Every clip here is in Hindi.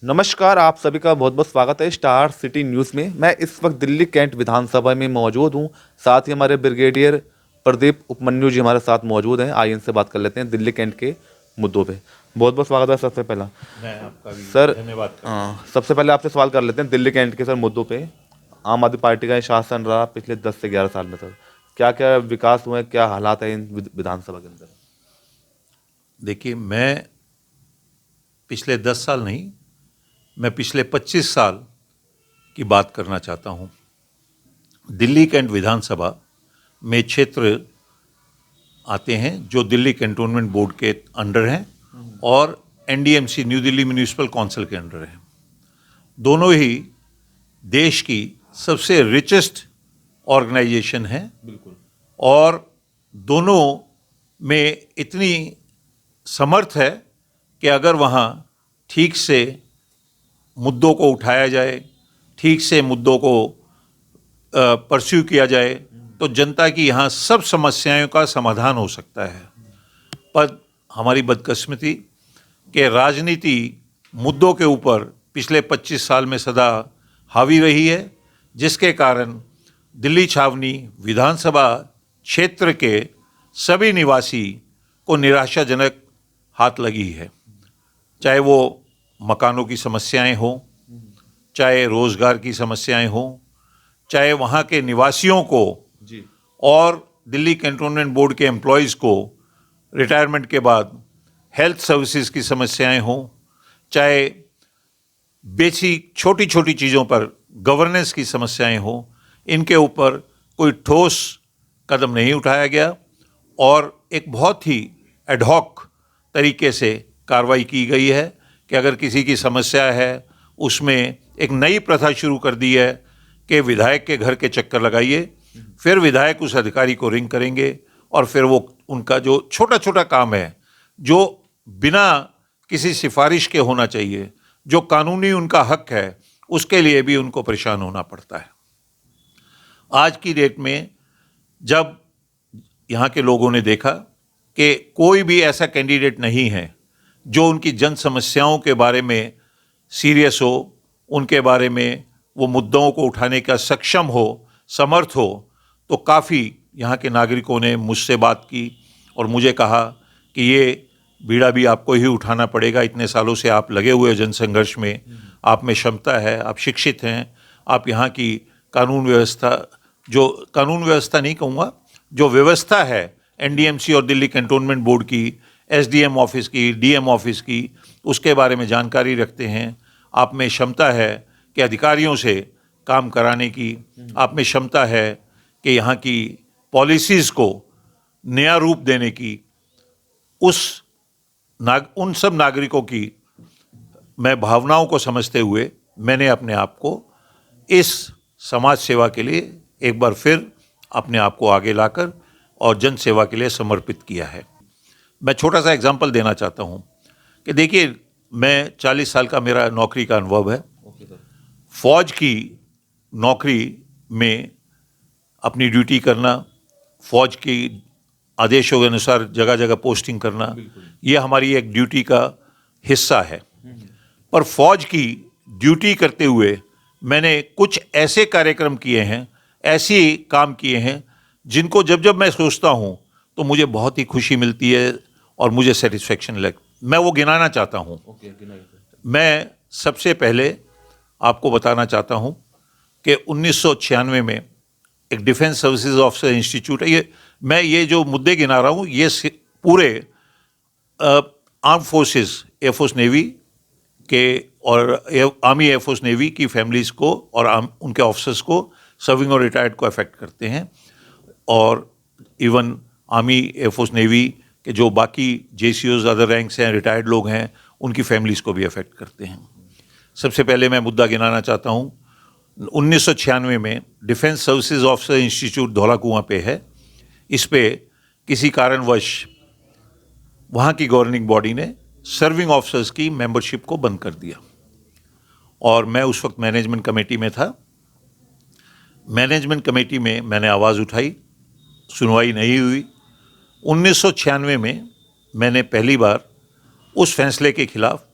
नमस्कार, आप सभी का बहुत बहुत स्वागत है स्टार सिटी न्यूज़ में। मैं इस वक्त दिल्ली कैंट विधानसभा में मौजूद हूं। साथ ही हमारे ब्रिगेडियर प्रदीप उपमन्यु जी हमारे साथ मौजूद हैं। आइए इनसे बात कर लेते हैं दिल्ली कैंट के मुद्दों पे। बहुत बहुत स्वागत है। सबसे पहला मैं आपका भी सर, धन्यवाद करता हूँ। सबसे पहले आपसे सवाल कर लेते हैं दिल्ली कैंट के सर मुद्दों पे। आम आदमी पार्टी का ये शासन रहा पिछले 10 से 11 साल में सर, क्या क्या विकास हुए, क्या हालात है इन विधानसभा के अंदर? देखिए, मैं पिछले 10 साल नहीं, मैं पिछले 25 साल की बात करना चाहता हूँ। दिल्ली कैंट विधानसभा में क्षेत्र आते हैं जो दिल्ली कैंटोनमेंट बोर्ड के अंडर हैं और NDMC new Delhi municipal council के अंडर हैं। दोनों ही देश की सबसे रिचेस्ट ऑर्गेनाइजेशन है बिल्कुल। और दोनों में इतनी समर्थ है कि अगर वहाँ ठीक से मुद्दों को उठाया जाए, ठीक से मुद्दों को परस्यू किया जाए, तो जनता की यहाँ सब समस्याओं का समाधान हो सकता है। पर हमारी बदकिस्मती कि राजनीति मुद्दों के ऊपर पिछले 25 साल में सदा हावी रही है, जिसके कारण दिल्ली छावनी विधानसभा क्षेत्र के सभी निवासी को निराशाजनक हाथ लगी है। चाहे वो मकानों की समस्याएं हों, चाहे रोजगार की समस्याएं हों, चाहे वहाँ के निवासियों को जी। और दिल्ली कैंटोनमेंट बोर्ड के एम्प्लॉयज़ को रिटायरमेंट के बाद हेल्थ सर्विसेज की समस्याएं हों, चाहे बेसिक छोटी छोटी चीज़ों पर गवर्नेंस की समस्याएं हों, इनके ऊपर कोई ठोस कदम नहीं उठाया गया और एक बहुत ही एडहॉक तरीके से कार्रवाई की गई है कि अगर किसी की समस्या है, उसमें एक नई प्रथा शुरू कर दी है कि विधायक के घर के चक्कर लगाइए, फिर विधायक उस अधिकारी को रिंग करेंगे और फिर वो उनका जो छोटा छोटा काम है, जो बिना किसी सिफारिश के होना चाहिए, जो कानूनी उनका हक है, उसके लिए भी उनको परेशान होना पड़ता है। आज की डेट में जब यहाँ के लोगों ने देखा कि कोई भी ऐसा कैंडिडेट नहीं है जो उनकी जन समस्याओं के बारे में सीरियस हो, उनके बारे में वो मुद्दों को उठाने का सक्षम हो, समर्थ हो, तो काफ़ी यहाँ के नागरिकों ने मुझसे बात की और मुझे कहा कि ये बीड़ा भी आपको ही उठाना पड़ेगा। इतने सालों से आप लगे हुए जन संघर्ष में, आप में क्षमता है, आप शिक्षित हैं, आप यहाँ की कानून व्यवस्था नहीं कहूँगा, जो व्यवस्था है एनडीएमसी और दिल्ली कैंटोनमेंट बोर्ड की, एसडीएम ऑफिस की, डीएम ऑफिस की, उसके बारे में जानकारी रखते हैं। आप में क्षमता है कि अधिकारियों से काम कराने की, आप में क्षमता है कि यहाँ की पॉलिसीज़ को नया रूप देने की। उन सब नागरिकों की मैं भावनाओं को समझते हुए मैंने अपने आप को इस समाज सेवा के लिए एक बार फिर अपने आप को आगे लाकर और जन सेवा के लिए समर्पित किया है। मैं छोटा सा एग्जांपल देना चाहता हूँ कि देखिए, मैं 40 साल का मेरा नौकरी का अनुभव है। फौज की नौकरी में अपनी ड्यूटी करना, फौज की आदेशों के अनुसार जगह जगह पोस्टिंग करना, ये हमारी एक ड्यूटी का हिस्सा है। पर फौज की ड्यूटी करते हुए मैंने कुछ ऐसे कार्यक्रम किए हैं, ऐसे काम किए हैं जिनको जब जब मैं सोचता हूँ तो मुझे बहुत ही खुशी मिलती है और मुझे सेटिस्फेक्शन मैं वो गिनाना चाहता हूँ। मैं सबसे पहले आपको बताना चाहता हूँ कि 1996 में एक डिफेंस सर्विसेज ऑफिसर इंस्टीट्यूट है। मैं ये जो मुद्दे गिना रहा हूँ, ये पूरे आर्म फोर्सेस, एयरफोर्स नेवी के और आर्मी एयरफोर्स नेवी की फैमिलीज़ को और उनके ऑफिसर्स को, सर्विंग और रिटायर्ड को अफेक्ट करते हैं, और इवन आर्मी एयरफोर्स नेवी के जो बाकी जेसीओज, अदर रैंक्स हैं, रिटायर्ड लोग हैं, उनकी फैमिलीज़ को भी अफेक्ट करते हैं। सबसे पहले मैं मुद्दा गिनाना चाहता हूँ। 1996 में defence services officer institute Dhaula कुआं पे है। इस पे किसी कारणवश वहाँ की गवर्निंग बॉडी ने सर्विंग ऑफिसर्स की मेंबरशिप को बंद कर दिया और मैं उस वक्त मैनेजमेंट कमेटी में था। मैनेजमेंट कमेटी में मैंने आवाज़ उठाई, सुनवाई नहीं हुई। 1996 में मैंने पहली बार उस फैसले के खिलाफ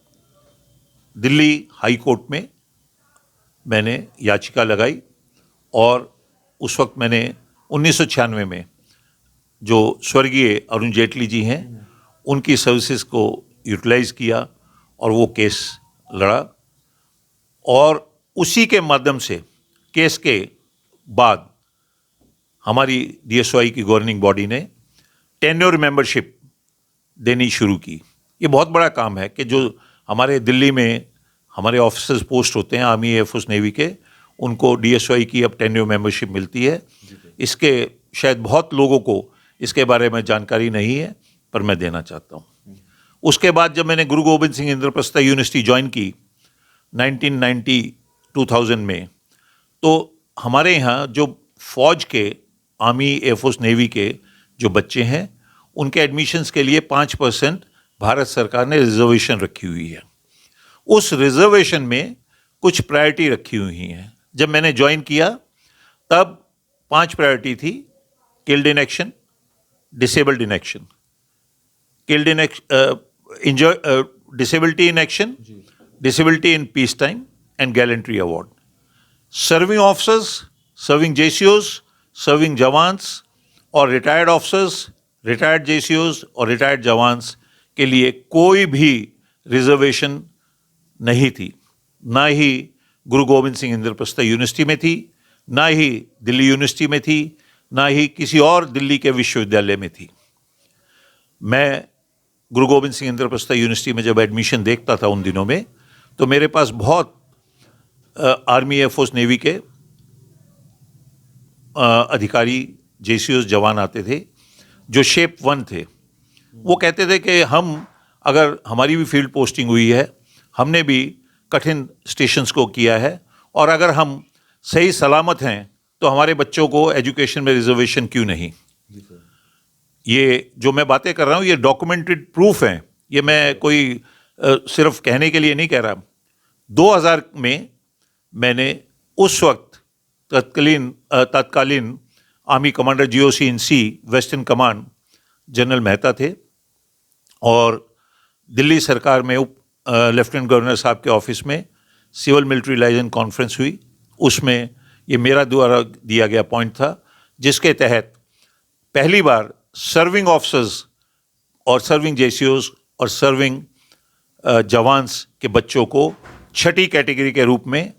दिल्ली हाई कोर्ट में मैंने याचिका लगाई और उस वक्त मैंने 1996 में जो स्वर्गीय अरुण जेटली जी हैं उनकी सर्विसेज को यूटिलाइज किया और वो केस लड़ा और उसी के माध्यम से केस के बाद हमारी DSOI की गवर्निंग बॉडी ने टेन्योर मेंबरशिप देनी शुरू की। ये बहुत बड़ा काम है कि जो हमारे दिल्ली में हमारे ऑफिसर्स पोस्ट होते हैं आर्मी, एयरफोर्स, नेवी के, उनको DSOI की अब टेन्योर मेंबरशिप मिलती है। इसके शायद बहुत लोगों को इसके बारे में जानकारी नहीं है, पर मैं देना चाहता हूँ। उसके बाद जब मैंने गुरु गोविंद सिंह इंद्रप्रस्थ यूनिवर्सिटी ज्वाइन की 1990-2000 में, तो हमारे यहाँ जो फौज के, आर्मी, एयरफोर्स, नेवी के जो बच्चे हैं उनके एडमिशन्स के लिए 5% भारत सरकार ने रिजर्वेशन रखी हुई है। उस रिजर्वेशन में कुछ प्रायोरिटी रखी हुई हैं। जब मैंने ज्वाइन किया तब 5 प्रायोरिटी थी: killed in action, disabled in action, killed in disability in action, disability in peace time and gallantry award. Serving officers, serving JCOs, serving jawans और रिटायर्ड ऑफिसर्स, रिटायर्ड JCOs और रिटायर्ड जवान्स के लिए कोई भी रिजर्वेशन नहीं थी। ना ही गुरु गोविंद सिंह इंद्रप्रस्थ यूनिवर्सिटी में थी, ना ही दिल्ली यूनिवर्सिटी में थी, ना ही किसी और दिल्ली के विश्वविद्यालय में थी। मैं गुरु गोविंद सिंह इंद्रप्रस्थ यूनिवर्सिटी में जब एडमिशन देखता था उन दिनों में, तो मेरे पास बहुत आर्मी, एयरफोर्स, नेवी के अधिकारी, JCOs, जवान आते थे जो शेप 1 थे। वो कहते थे कि हम, अगर हमारी भी फील्ड पोस्टिंग हुई है, हमने भी कठिन स्टेशंस को किया है, और अगर हम सही सलामत हैं तो हमारे बच्चों को एजुकेशन में रिजर्वेशन क्यों नहीं। ये जो मैं बातें कर रहा हूँ ये डॉक्यूमेंटेड प्रूफ हैं, ये मैं कोई सिर्फ कहने के लिए नहीं कह रहा। 2000 में मैंने उस वक्त तत्कालीन आर्मी कमांडर GOC इन सी वेस्टर्न कमांड जनरल मेहता थे, और दिल्ली सरकार में लेफ्टिनेंट गवर्नर साहब के ऑफिस में सिविल मिलिट्री लाइजन कॉन्फ्रेंस हुई। उसमें ये मेरा द्वारा दिया गया पॉइंट था, जिसके तहत पहली बार सर्विंग ऑफिसर्स और सर्विंग JCOs और सर्विंग जवान्स के बच्चों को 6ठी कैटेगरी के रूप में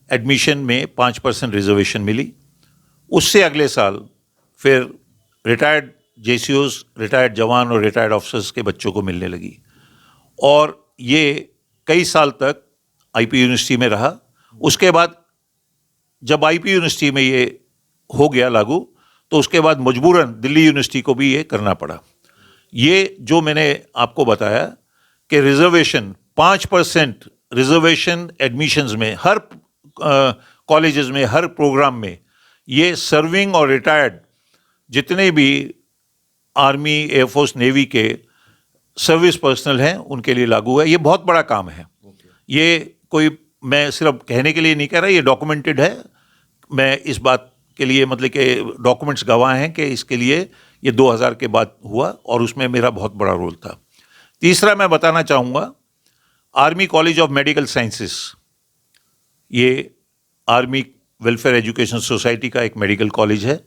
एडमिशन में 5% रिजर्वेशन मिली। उससे अगले साल फिर रिटायर्ड JCOs, रिटायर्ड जवान और रिटायर्ड ऑफिसर्स के बच्चों को मिलने लगी, और ये कई साल तक IP यूनिवर्सिटी में रहा। उसके बाद जब IP यूनिवर्सिटी में ये हो गया लागू, तो उसके बाद मजबूरन दिल्ली यूनिवर्सिटी को भी ये करना पड़ा। ये जो मैंने आपको बताया कि रिजर्वेशन 5% रिजर्वेशन एडमिशन्स में, हर कॉलेजेस में, हर प्रोग्राम में, ये सर्विंग और रिटायर्ड जितने भी आर्मी, एयरफोर्स, नेवी के सर्विस पर्सनल हैं उनके लिए लागू है। ये बहुत बड़ा काम है। ये कोई मैं सिर्फ कहने के लिए नहीं कह रहा, ये डॉक्यूमेंटेड है। मैं इस बात के लिए मतलब कि डॉक्यूमेंट्स गवाह हैं कि इसके लिए ये 2000 के बाद हुआ, और उसमें मेरा बहुत बड़ा रोल था। तीसरा मैं बताना चाहूँगा, army college of medical sciences, ये आर्मी वेलफेयर एजुकेशन सोसाइटी का एक मेडिकल कॉलेज है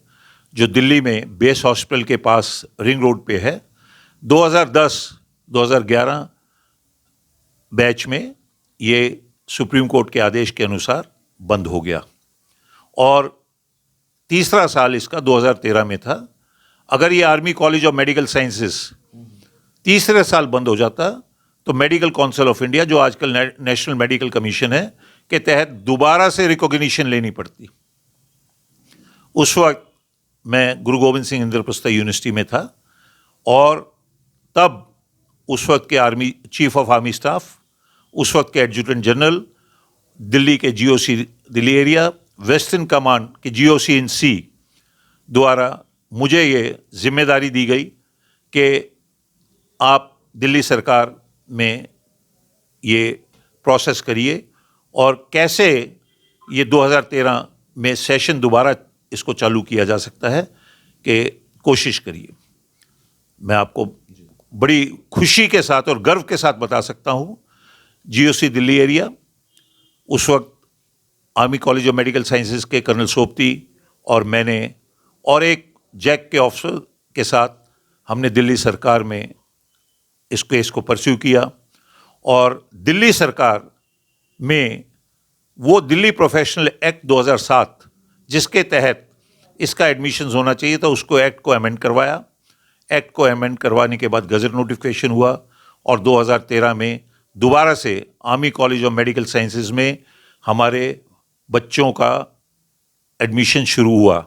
जो दिल्ली में बेस हॉस्पिटल के पास रिंग रोड पे है। 2010-2011 बैच में ये सुप्रीम कोर्ट के आदेश के अनुसार बंद हो गया, और तीसरा साल इसका 2013 में था। अगर ये army college of medical sciences तीसरे साल बंद हो जाता, तो मेडिकल काउंसिल ऑफ इंडिया, जो आजकल नेशनल मेडिकल कमीशन है, के तहत दोबारा से रिकॉग्निशन लेनी पड़ती। उस वक्त मैं गुरु गोविंद सिंह इंद्रप्रस्थ यूनिवर्सिटी में था, और तब उस वक्त के army chief of army staff, उस वक्त के एडजुटेंट जनरल, दिल्ली के GOC Delhi area, western command के GOC इन सी द्वारा मुझे ये जिम्मेदारी दी गई कि आप दिल्ली सरकार में ये प्रोसेस करिए, और कैसे ये 2013 में सेशन दोबारा इसको चालू किया जा सकता है, कि कोशिश करिए। मैं आपको बड़ी खुशी के साथ और गर्व के साथ बता सकता हूँ GOC दिल्ली एरिया। उस वक्त army college of medical sciences के कर्नल सोबती और मैंने और एक जैक के ऑफिसर के साथ हमने दिल्ली सरकार में इस केस को परस्यू किया, और दिल्ली सरकार में वो दिल्ली प्रोफेशनल एक्ट 2007 जिसके तहत इसका एडमिशन होना चाहिए था, उसको एक्ट को अमेंड करवाया। एक्ट को अमेंड करवाने के बाद गजट नोटिफिकेशन हुआ, और 2013 में दोबारा से army college of medical sciences में हमारे बच्चों का एडमिशन शुरू हुआ,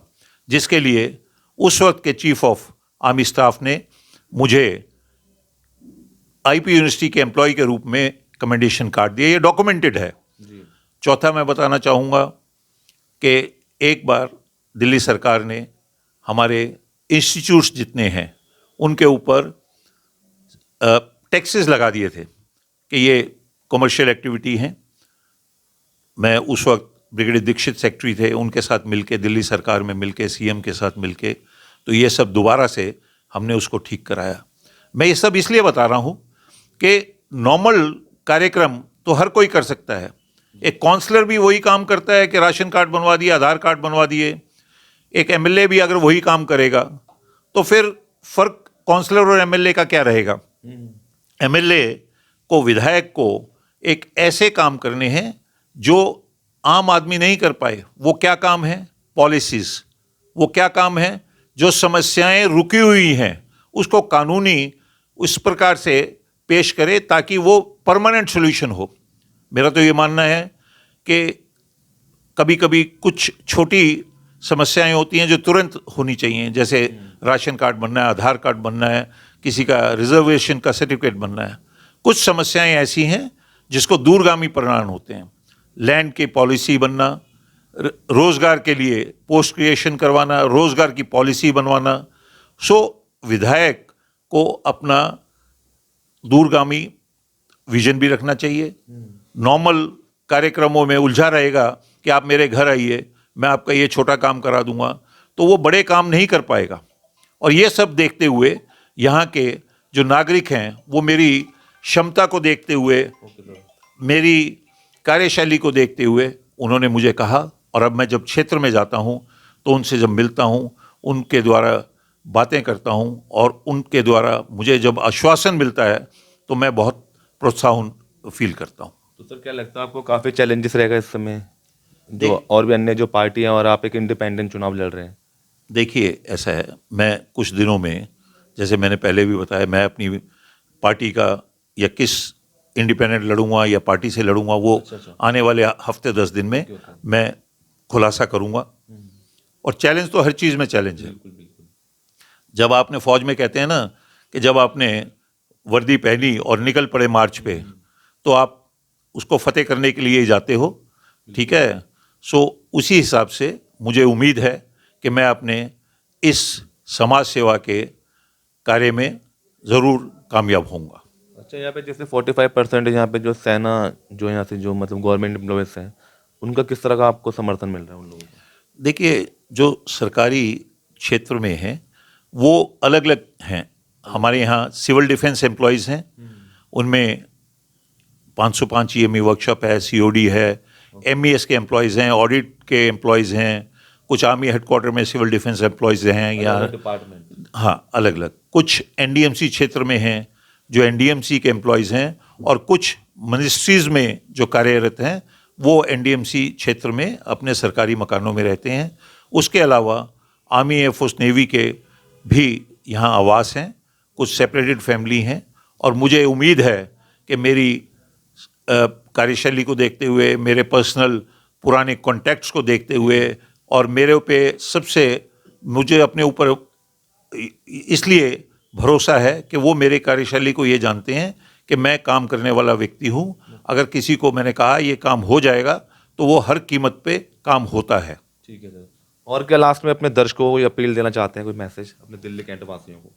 जिसके लिए उस वक्त के चीफ ऑफ आर्मी स्टाफ ने मुझे IP यूनिवर्सिटी के एम्प्लॉय के रूप में कमेंडेशन कार्ड दिया। ये डॉक्यूमेंटेड है। चौथा मैं बताना चाहूँगा कि एक बार दिल्ली सरकार ने हमारे इंस्टीट्यूट्स जितने हैं उनके ऊपर टैक्सेस लगा दिए थे कि ये कमर्शियल एक्टिविटी हैं। मैं उस वक्त ब्रिगेडियर दीक्षित सेक्रेटरी थे, उनके साथ मिलके दिल्ली सरकार में मिलके CM के साथ मिलके तो ये सब दोबारा से हमने उसको ठीक कराया। मैं ये सब इसलिए बता रहा हूँ कि नॉर्मल कार्यक्रम तो हर कोई कर सकता है। एक काउंसलर भी वही काम करता है कि राशन कार्ड बनवा दिए, आधार कार्ड बनवा दिए। एक MLA भी अगर वही काम करेगा तो फिर फर्क काउंसलर और MLA का क्या रहेगा? MLA को, विधायक को एक ऐसे काम करने हैं जो आम आदमी नहीं कर पाए। वो क्या काम है? पॉलिसीज। वो क्या काम है? जो समस्याएं रुकी हुई हैं उसको कानूनी उस प्रकार से पेश करे ताकि वो परमानेंट सॉल्यूशन हो। मेरा तो ये मानना है कि कभी कभी कुछ छोटी समस्याएं होती हैं जो तुरंत होनी चाहिए, जैसे राशन कार्ड बनना है, आधार कार्ड बनना है, किसी का रिजर्वेशन का सर्टिफिकेट बनना है। कुछ समस्याएं ऐसी हैं जिसको दूरगामी परिणाम होते हैं। लैंड की पॉलिसी बनना, रोजगार के लिए पोस्ट क्रिएशन करवाना, रोजगार की पॉलिसी बनवाना। सो विधायक को अपना दूरगामी विजन भी रखना चाहिए। नॉर्मल कार्यक्रमों में उलझा रहेगा कि आप मेरे घर आइए, मैं आपका ये छोटा काम करा दूंगा, तो वो बड़े काम नहीं कर पाएगा। और ये सब देखते हुए यहाँ के जो नागरिक हैं वो मेरी क्षमता को देखते हुए, मेरी कार्यशैली को देखते हुए उन्होंने मुझे कहा, और अब मैं जब क्षेत्र में जाता हूँ तो उनसे जब मिलता हूँ, उनके द्वारा बातें करता हूँ और उनके द्वारा मुझे जब आश्वासन मिलता है तो मैं बहुत प्रोत्साहन फील करता हूँ। तो सर क्या लगता है आपको काफ़ी चैलेंजेस रहेगा इस समय, जो और भी अन्य जो पार्टियां और आप एक इंडिपेंडेंट चुनाव लड़ रहे हैं? देखिए, ऐसा है, मैं कुछ दिनों में, जैसे मैंने पहले भी बताया, मैं अपनी पार्टी का या किस इंडिपेंडेंट लड़ूंगा या पार्टी से लड़ूंगा वो आने वाले हफ्ते 10 दिन में मैं खुलासा करूंगा। और चैलेंज तो हर चीज़ में चैलेंज है। जब आपने फौज में कहते हैं ना कि जब आपने वर्दी पहनी और निकल पड़े मार्च पे, तो आप उसको फतेह करने के लिए ही जाते हो, ठीक है। सो उसी हिसाब से मुझे उम्मीद है कि मैं अपने इस समाज सेवा के कार्य में ज़रूर कामयाब होऊंगा। अच्छा, यहाँ पे जैसे 45% यहाँ पे जो सेना, जो यहाँ से जो मतलब गवर्नमेंट एम्प्लॉयज़ हैं, उनका किस तरह का आपको समर्थन मिल रहा है उन लोगों को? देखिए, जो सरकारी क्षेत्र में हैं वो अलग अलग हैं। हमारे यहाँ सिविल डिफेंस एम्प्लॉयज़ हैं, उनमें 505 EME वर्कशॉप है, COD है, MES के एम्प्लॉयज़ हैं, ऑडिट के एम्प्लॉयज़ हैं, कुछ आर्मी हेडक्वार्टर में सिविल डिफेंस एम्प्लॉयज़ हैं या डिपार्टमेंट, हाँ अलग अलग। कुछ NDMC क्षेत्र में हैं जो NDMC के एम्प्लॉयज़ हैं, और कुछ मिनिस्ट्रीज़ में जो कार्यरत हैं वो NDMC क्षेत्र में अपने सरकारी मकानों में रहते हैं। उसके अलावा आर्मी, एयरफोर्स, नेवी के भी यहाँ आवास हैं, कुछ सेपरेटेड फैमिली हैं। और मुझे उम्मीद है कि मेरी कार्यशैली को देखते हुए, मेरे पर्सनल पुराने कॉन्टैक्ट्स को देखते हुए, और मेरे पे सबसे मुझे अपने ऊपर इसलिए भरोसा है कि वो मेरे कार्यशैली को ये जानते हैं कि मैं काम करने वाला व्यक्ति हूँ। अगर किसी को मैंने कहा ये काम हो जाएगा तो वो हर कीमत पे काम होता है। ठीक है सर। और क्या लास्ट में अपने दर्शकों को अपील देना चाहते हैं, कोई मैसेज अपने दिल्ली कैंट वासियों को?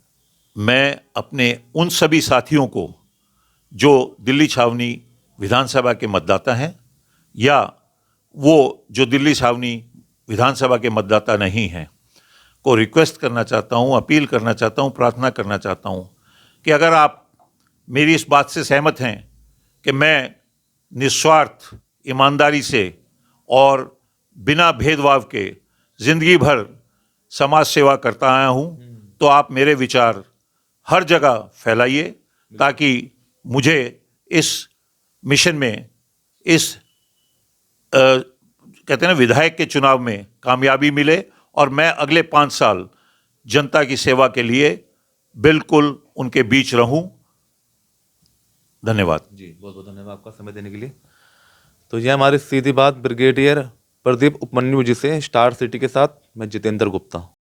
मैं अपने उन सभी साथियों को जो दिल्ली छावनी विधानसभा के मतदाता हैं या वो जो दिल्ली छावनी विधानसभा के मतदाता नहीं हैं को रिक्वेस्ट करना चाहता हूँ, अपील करना चाहता हूँ, प्रार्थना करना चाहता हूँ कि अगर आप मेरी इस बात से सहमत हैं कि मैं निस्वार्थ ईमानदारी से और बिना भेदभाव के जिंदगी भर समाज सेवा करता आया हूं, तो आप मेरे विचार हर जगह फैलाइए ताकि मुझे इस मिशन में, इस कहते हैं ना, विधायक के चुनाव में कामयाबी मिले और मैं अगले 5 साल जनता की सेवा के लिए बिल्कुल उनके बीच रहूं। धन्यवाद जी, बहुत बहुत धन्यवाद आपका समय देने के लिए। तो यह हमारी सीधी बात ब्रिगेडियर प्रदीप उपमन्यु जी से, स्टार सिटी के साथ मैं जितेंद्र गुप्ता।